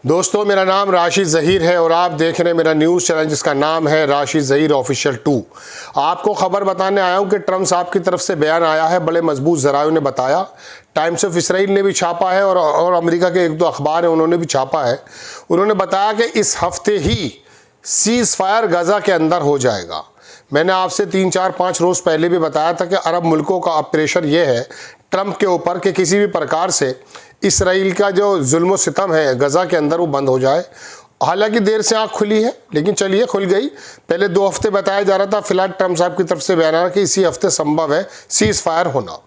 दोस्तों, मेरा नाम राशिद ज़हीर है और आप देख रहे हैं मेरा न्यूज़ चैनल जिसका नाम है राशिद ज़हीर ऑफिशियल 2। आपको खबर बताने आया हूं कि ट्रंप साहब की तरफ से बयान आया है, बड़े मजबूत ज़रायों ने बताया। टाइम्स ऑफ इसराइल ने भी छापा है और अमेरिका के एक दो अखबार हैं उन्होंने भी छापा है। उन्होंने बताया कि इस हफ्ते ही सीज़ फायर गज़ा के अंदर हो जाएगा। मैंने आपसे 3-4-5 रोज़ पहले भी बताया था कि अरब मुल्कों का अब प्रेशर ये है ट्रंप के ऊपर कि किसी भी प्रकार से इसराइल का जो जुल्म सितम है गज़ा के अंदर वो बंद हो जाए। हालांकि देर से आँख खुली है, लेकिन चलिए खुल गई। पहले 2 हफ्ते बताया जा रहा था, फिलहाल ट्रंप साहब की तरफ से बयान आ रहा कि इसी हफ्ते संभव है सीज़ फायर होना।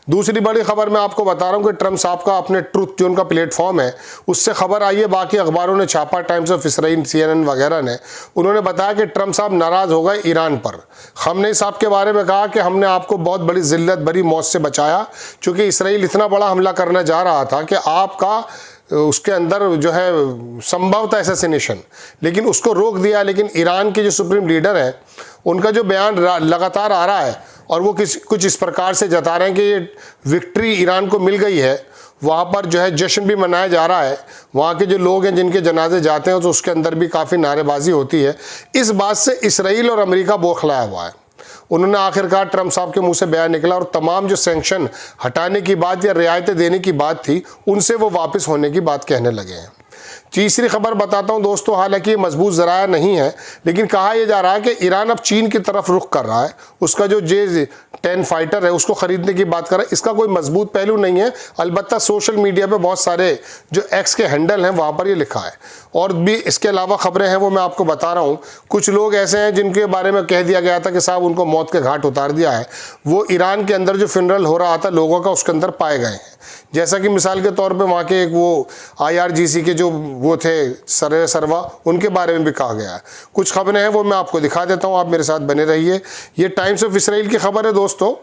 दूसरी बड़ी खबर मैं आपको बता रहा हूँ कि ट्रंप साहब का अपने ट्रुथ जो उनका प्लेटफॉर्म है उससे खबर आई है, बाकी अखबारों ने छापा, टाइम्स ऑफ इसराइल, CNN वगैरह ने। उन्होंने बताया कि ट्रंप साहब नाराज़ हो गए ईरान पर। खamenei साहब के बारे में कहा कि हमने आपको बहुत बड़ी जिल्लत भरी मौत से बचाया, चूँकि इसराइल इतना बड़ा हमला करने जा रहा था कि आपका उसके अंदर जो है संभव था असैसिनेशन, लेकिन उसको रोक दिया। लेकिन ईरान के जो सुप्रीम लीडर है उनका जो बयान लगातार आ रहा है और वो कुछ इस प्रकार से जता रहे हैं कि ये विक्ट्री ईरान को मिल गई है। वहाँ पर जो है जश्न भी मनाया जा रहा है, वहाँ के जो लोग हैं जिनके जनाजे जाते हैं तो उसके अंदर भी काफ़ी नारेबाजी होती है। इस बात से इसराइल और अमेरिका बौखलाया हुआ है। उन्होंने आखिरकार ट्रंप साहब के मुंह से बयान निकला और तमाम जो सैंक्शन हटाने की बात या रियायतें देने की बात थी उनसे वो वापस होने की बात कहने लगे हैं। तीसरी खबर बताता हूं दोस्तों, हालांकि ये मजबूत ज़राया नहीं है, लेकिन कहा यह जा रहा है कि ईरान अब चीन की तरफ रुख कर रहा है। उसका जो J-10 फाइटर है उसको ख़रीदने की बात कर रहा है। इसका कोई मजबूत पहलू नहीं है, अलबत्ता सोशल मीडिया पे बहुत सारे जो X के हैंडल हैं वहाँ पर ये लिखा है। और भी इसके अलावा खबरें हैं वो मैं आपको बता रहा हूँ। कुछ लोग ऐसे हैं जिनके बारे में कह दिया गया था कि साहब उनको मौत के घाट उतार दिया है। वो ईरान के अंदर जो फ्यूनरल हो रहा था लोगों का उसके अंदर पाए गए हैं। जैसा कि मिसाल के तौर पे वहाँ के एक वो IRGC के जो वो थे सरवा, उनके बारे में भी कहा गया है। कुछ खबरें हैं वो मैं आपको दिखा देता हूँ, आप मेरे साथ बने रहिए। ये टाइम्स ऑफ इसराइल की खबर है दोस्तों।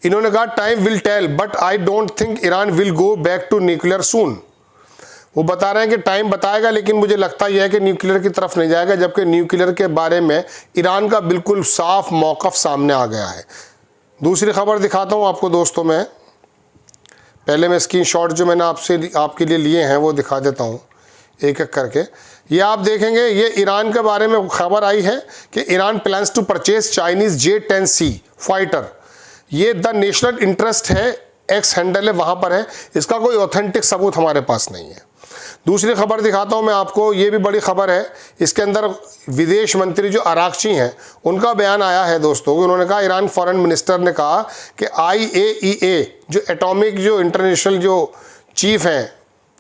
इन्होंने कहा time will tell but I don't think Iran will go back to nuclear soon. वो बता रहे हैं कि टाइम बताएगा, लेकिन मुझे लगता यह है कि न्यूक्लियर की तरफ नहीं जाएगा, जबकि न्यूक्लियर के बारे में ईरान का बिल्कुल साफ मौक़िफ़ सामने आ गया है। दूसरी खबर दिखाता हूँ आपको दोस्तों। मैं पहले मैं स्क्रीनशॉट जो मैंने आपके लिए लिए हैं वो दिखा देता हूँ एक एक करके। ये आप देखेंगे, ये ईरान के बारे में खबर आई है कि Iran plans to purchase Chinese J-10C fighter. ये द नेशनल इंटरेस्ट है, X हैंडल है, वहाँ पर है। इसका कोई ऑथेंटिक सबूत हमारे पास नहीं है। दूसरी खबर दिखाता हूँ मैं आपको, ये भी बड़ी खबर है। इसके अंदर विदेश मंत्री जो अरागची हैं उनका बयान आया है दोस्तों। उन्होंने कहा, ईरान फॉरेन मिनिस्टर ने कहा कि IAEA जो एटॉमिक जो इंटरनेशनल जो चीफ हैं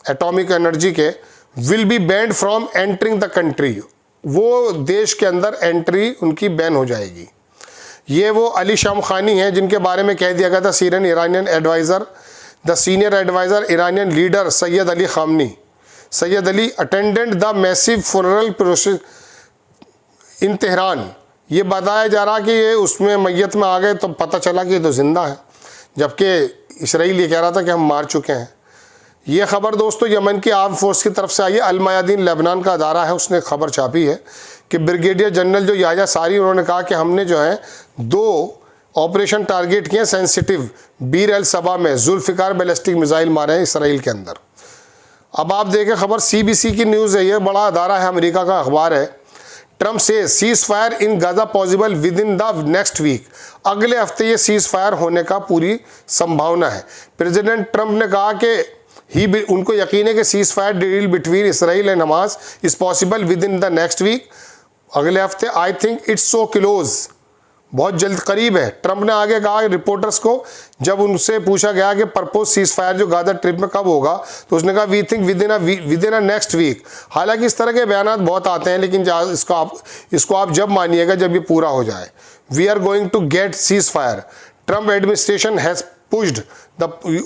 एटॉमिक एनर्जी के, will be banned from entering the country. वो देश के अंदर एंट्री उनकी बैन हो जाएगी। ये वो अली शामखानी हैं जिनके बारे में कह दिया गया था Syrian Iranian adviser, the senior adviser Iranian leader Sayyid Ali Khamenei. Sayyid Ali attendant the massive funeral process in Tehran. ये बताया जा रहा कि ये उसमें मैयत में आ गए तो पता चला कि ये तो ज़िंदा है, जबकि इसराइल ये कह रहा था कि हम मार चुके हैं। ये खबर दोस्तों यमन की आर्म फोर्स की तरफ से आई है। अल मयादीन लेबनान का अदारा है, उसने खबर छापी है कि ब्रिगेडियर जनरल जो याह्या सारी, उन्होंने कहा कि हमने जो है 2 ऑपरेशन टारगेट किए सेंसिटिव बीर अल सबा में, जुल्फ़िकार बैलिस्टिक मिसाइल मारे हैं इसराइल के अंदर। अब आप देखें खबर, CBC की न्यूज़ है, ये बड़ा अदारा है, अमेरिका का अखबार है। ट्रंप से ceasefire in Gaza possible within the next week. अगले हफ्ते ये सीज़ फायर होने का पूरी संभावना है। प्रेसिडेंट ट्रंप ने कहा कि उनको यकीन है कि ceasefire deal between Israel and Hamas is possible within the next week, अगले हफ्ते। I think it's so close, बहुत जल्द करीब है। ट्रंप ने आगे कहा रिपोर्टर्स को, जब उनसे पूछा गया कि प्रपोज सीज़ फायर जो गाज़ा ट्रिप में कब होगा, तो उसने कहा we think within a next week. हालांकि इस तरह के बयान बहुत आते हैं, लेकिन इसको आप जब मानिएगा जब ये पूरा हो जाए। We are going to get ceasefire, Trump administration has pushed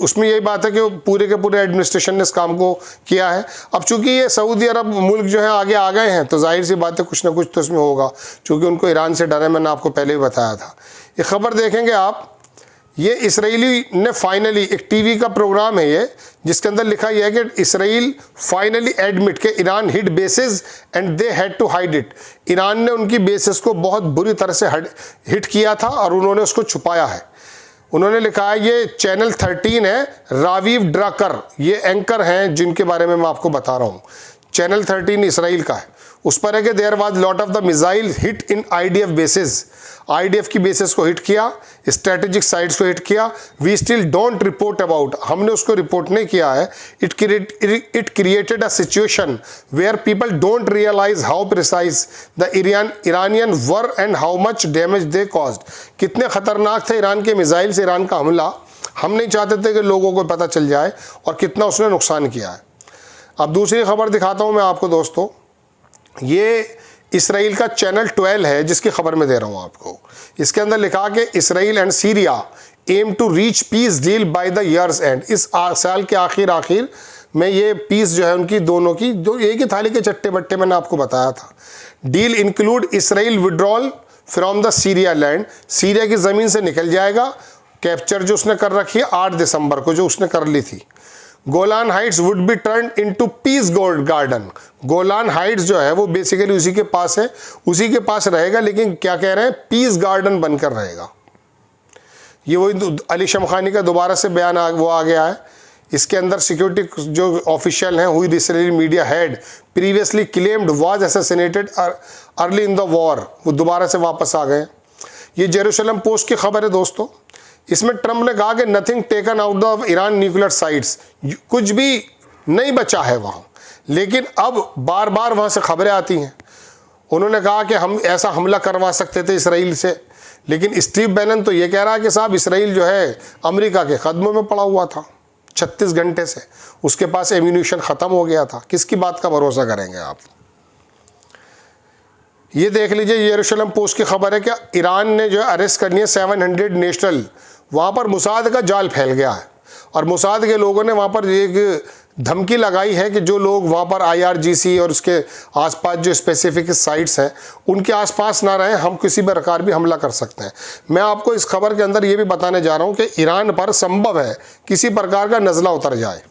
उसमें यही बात है कि पूरे के पूरे एडमिनिस्ट्रेशन ने इस काम को किया है। अब चूंकि ये सऊदी अरब मुल्क जो है आगे आ गए हैं तो जाहिर सी बात है कुछ ना कुछ तो इसमें होगा, चूंकि उनको ईरान से डर है, मैंने आपको पहले भी बताया था। ये खबर देखेंगे आप, ये इसराइली ने फाइनली, एक टीवी का प्रोग्राम है ये, जिसके अंदर लिखा यह है कि इसराइल फाइनली एडमिट के Iran hit bases and they had to hide it. Iran ने उनकी बेसिस को बहुत बुरी तरह से हिट किया था और उन्होंने उसको छुपाया है। उन्होंने लिखा है, ये चैनल 13 है, रावीव ड्राकर ये एंकर हैं जिनके बारे में मैं आपको बता रहा हूँ। चैनल 13 इसराइल का है, उस पर है कि there was lot of the missile hit in IDF bases, IDF की बेसिस को हिट किया, स्ट्रेटेजिक साइट्स को हिट किया। We still don't report about, हमने उसको रिपोर्ट नहीं किया है। It created a situation where people don't realise how precise the Iranian war and how much damage they caused. कितने खतरनाक थे ईरान के मिसाइल से ईरान का हमला, हम नहीं चाहते थे कि लोगों को पता चल जाए और कितना उसने नुकसान किया है। अब दूसरी खबर दिखाता हूँ मैं आपको दोस्तों, ये इसराइल का चैनल 12 है जिसकी खबर मैं दे रहा हूँ आपको। इसके अंदर लिखा कि Israel and Syria aim to reach peace deal by the years end, इस साल के आखिर में ये पीस जो है उनकी दोनों की, जो एक ही थाली के चट्टे बट्टे मैंने आपको बताया था। Deal include Israel withdrawal from the Syria land, Syria की ज़मीन से निकल जाएगा, कैप्चर जो उसने कर रखी है 8 दिसंबर को जो उसने कर ली थी। Golan Heights would be turn into peace gold garden, Golan Heights जो है वो बेसिकली उसी के पास है, उसी के पास रहेगा, लेकिन क्या कह रहे हैं, पीस गार्डन बनकर रहेगा। ये वही अली शमखानी का दोबारा से बयान आ गया है। इसके अंदर सिक्योरिटी जो ऑफिशियल हैं, हुई Israeli media head previously claimed was assassinated early in the war, वो दोबारा से वापस आ गए। ये जेरूशलम पोस्ट की खबर है दोस्तों। इसमें ट्रंप ने कहा कि nothing taken out of Iran nuclear sites, कुछ भी नहीं बचा है वहाँ, लेकिन अब बार बार वहाँ से खबरें आती हैं। उन्होंने कहा कि हम ऐसा हमला करवा सकते थे इसराइल से, लेकिन स्टीव बैनन तो ये कह रहा है कि साहब इसराइल जो है अमेरिका के कदमों में पड़ा हुआ था 36 घंटे से, उसके पास एम्यूनिशन ख़त्म हो गया था। किसकी बात का भरोसा करेंगे आप? ये देख लीजिए, यरूशलेम पोस्ट की खबर है कि ईरान ने जो है अरेस्ट करनी है 700 नेशनल, वहाँ पर मुसाद का जाल फैल गया है और मुसाद के लोगों ने वहाँ पर एक धमकी लगाई है कि जो लोग वहाँ पर IRGC और उसके आसपास जो स्पेसिफिक साइट्स हैं उनके आसपास ना रहें, हम किसी भी प्रकार भी हमला कर सकते हैं। मैं आपको इस खबर के अंदर ये भी बताने जा रहा हूँ कि ईरान पर संभव है किसी प्रकार का नज़ला उतर जाए।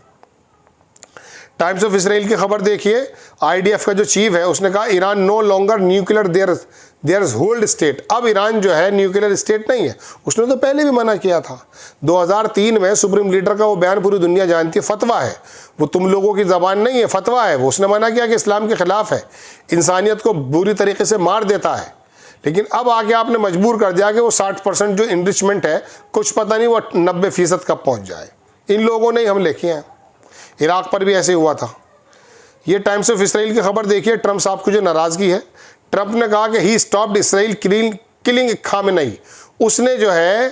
टाइम्स ऑफ इसराइल की खबर देखिए, IDF का जो चीफ है उसने कहा Iran no longer nuclear threshold state, अब ईरान जो है न्यूक्लियर स्टेट नहीं है। उसने तो पहले भी मना किया था। 2003 में सुप्रीम लीडर का वो बयान पूरी दुनिया जानती है, फतवा है वो, तुम लोगों की ज़बान नहीं है, फतवा है वो। उसने मना किया कि इस्लाम के ख़िलाफ़ है, इंसानियत को बुरी तरीके से मार देता है। लेकिन अब आके आपने मजबूर कर दिया कि वो 60% जो इनरिचमेंट है, कुछ पता नहीं वो 90% कब पहुँच जाए। इन लोगों ने हमले किए हैं, इराक़ पर भी ऐसे हुआ था। ये टाइम्स ऑफ इसराइल की खबर देखिए, ट्रंप साहब की जो नाराज़गी है। ट्रंप ने कहा कि he stopped Israel killing Khamenei, उसने जो है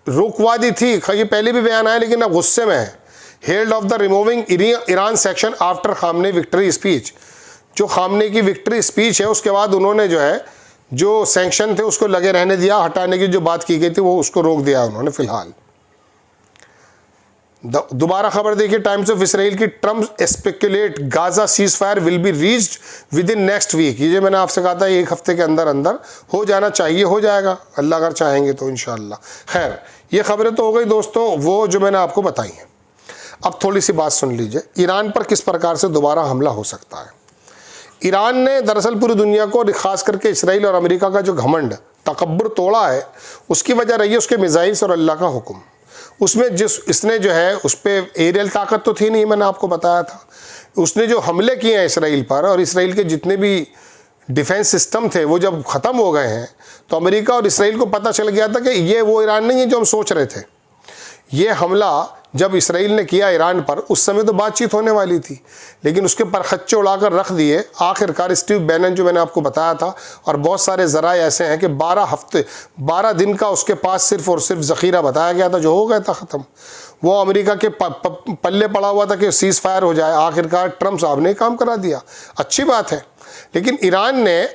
रुकवा दी थी। ये पहले भी बयान आया लेकिन अब गुस्से में है। Held off the removing Iran section after Khamenei victory speech, जो खामने की विक्ट्री स्पीच है उसके बाद उन्होंने जो है जो सैंक्शन थे उसको लगे रहने दिया, हटाने की जो बात की गई थी वो उसको रोक दिया उन्होंने फिलहाल। दोबारा खबर देखिए टाइम्स ऑफ इसराइल की, Trump speculate Gaza ceasefire will be reached within next week. ये जो मैंने आपसे कहा था एक हफ्ते के अंदर अंदर हो जाना चाहिए, हो जाएगा अल्लाह अगर चाहेंगे तो इंशाअल्लाह। खैर ये खबरें तो हो गई दोस्तों वो जो मैंने आपको बताई हैं। अब थोड़ी सी बात सुन लीजिए, ईरान पर किस प्रकार से दोबारा हमला हो सकता है। ईरान ने दरअसल पूरी दुनिया को, खास करके इसराइल और अमेरिका का जो घमंड तकब्बुर तोड़ा है, उसकी वजह रही है उसके मिसाइल्स और अल्लाह का हुक्म। उसमें इसने जो है उस पर एरियल ताकत तो थी नहीं, मैंने आपको बताया था। उसने जो हमले किए हैं इसराइल पर, और इसराइल के जितने भी डिफेंस सिस्टम थे वो जब ख़त्म हो गए हैं तो अमेरिका और इसराइल को पता चल गया था कि ये वो ईरान नहीं है जो हम सोच रहे थे। ये हमला जब इसराइल ने किया ईरान पर, उस समय तो बातचीत होने वाली थी, लेकिन उसके परखच्चे उड़ाकर रख दिए आखिरकार स्टीव बैनन जो मैंने आपको बताया था। और बहुत सारे ज़राए ऐसे हैं कि 12 दिन का उसके पास सिर्फ और सिर्फ ज़ख़ीरा बताया गया था जो हो गया था ख़त्म। वो अमेरिका के पल्ले पड़ा हुआ था कि सीज़ फायर हो जाए, आखिरकार ट्रंप साहब ने काम करा दिया। अच्छी बात है, लेकिन ईरान ने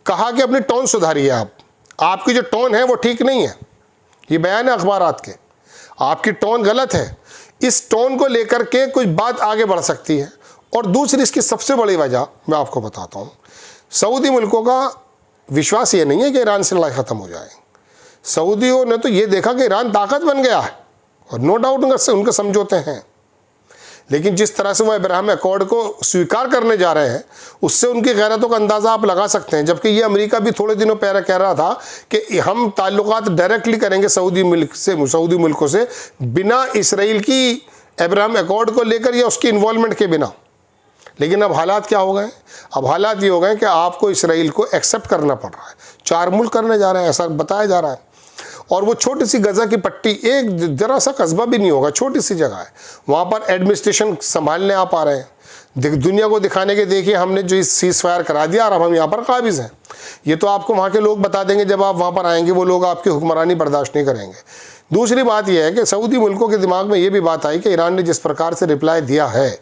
कहा कि अपनी टोन सुधारिए, आपकी जो टोन है वो ठीक नहीं है। ये बयान है अखबारात के, आपकी टोन गलत है। इस टोन को लेकर के कुछ बात आगे बढ़ सकती है। और दूसरी इसकी सबसे बड़ी वजह मैं आपको बताता हूँ, सऊदी मुल्कों का विश्वास ये नहीं है कि ईरान से लड़ाई ख़त्म हो जाए। सऊदियों ने तो ये देखा कि ईरान ताकत बन गया है और नो डाउट उनके समझौते हैं, लेकिन जिस तरह से वो अब्राहम अकॉर्ड को स्वीकार करने जा रहे हैं, उससे उनकी गैरतों का अंदाज़ा आप लगा सकते हैं। जबकि ये अमेरिका भी थोड़े दिनों पहले कह रहा था कि हम ताल्लुकात डायरेक्टली करेंगे सऊदी मुल्कों से बिना इसराइल की अब्राहम अकॉर्ड को लेकर या उसकी इन्वॉल्वमेंट के बिना। लेकिन अब हालात क्या हो गए? अब हालात ये हो गए कि आपको इसराइल को एक्सेप्ट करना पड़ रहा है। 4 मुल्क करने जा रहे हैं, ऐसा बताया जा रहा है। और वो छोटी सी गज़ा की पट्टी, एक जरा सा कस्बा भी नहीं होगा, छोटी सी जगह है, वहाँ पर एडमिनिस्ट्रेशन संभालने आप आ रहे हैं। दुनिया को दिखाने के देखिए हमने जो इस सीज़ फायर करा दिया और अब हम यहाँ पर काबिज़ हैं। ये तो आपको वहाँ के लोग बता देंगे, जब आप वहाँ पर आएंगे वो लोग आपकी हुक्मरानी बर्दाश्त नहीं करेंगे। दूसरी बात यह है कि सऊदी मुल्कों के दिमाग में ये भी बात आई कि ईरान ने जिस प्रकार से रिप्लाई दिया है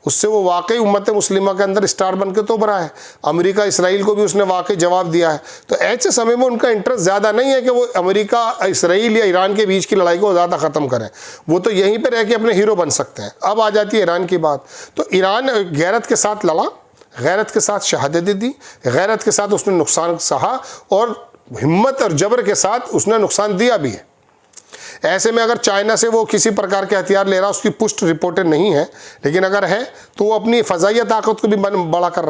उससे वो वाकई उम्मत मुस्लिमा के अंदर स्टार बन के तो उभरा है। अमेरिका इसराइल को भी उसने वाकई जवाब दिया है। तो ऐसे समय में उनका इंटरेस्ट ज़्यादा नहीं है कि वो अमेरिका इसराइल या ईरान के बीच की लड़ाई को ज़्यादा ख़त्म करें, वो तो यहीं पर रह के अपने हीरो बन सकते हैं। अब आ जाती है ईरान की बात। तो ईरान गैरत के साथ लड़ा, गैरत के साथ शहादत दी, गैरत के साथ उसने नुकसान सहा और हिम्मत और जबर के साथ उसने नुकसान दिया भी है। ऐसे में अगर चाइना से वो किसी प्रकार के हथियार ले रहा, उसकी पुष्ट रिपोर्टें नहीं है, लेकिन अगर है तो वो अपनी फ़ज़ाइया ताकत को भी बड़ा कर रहा है।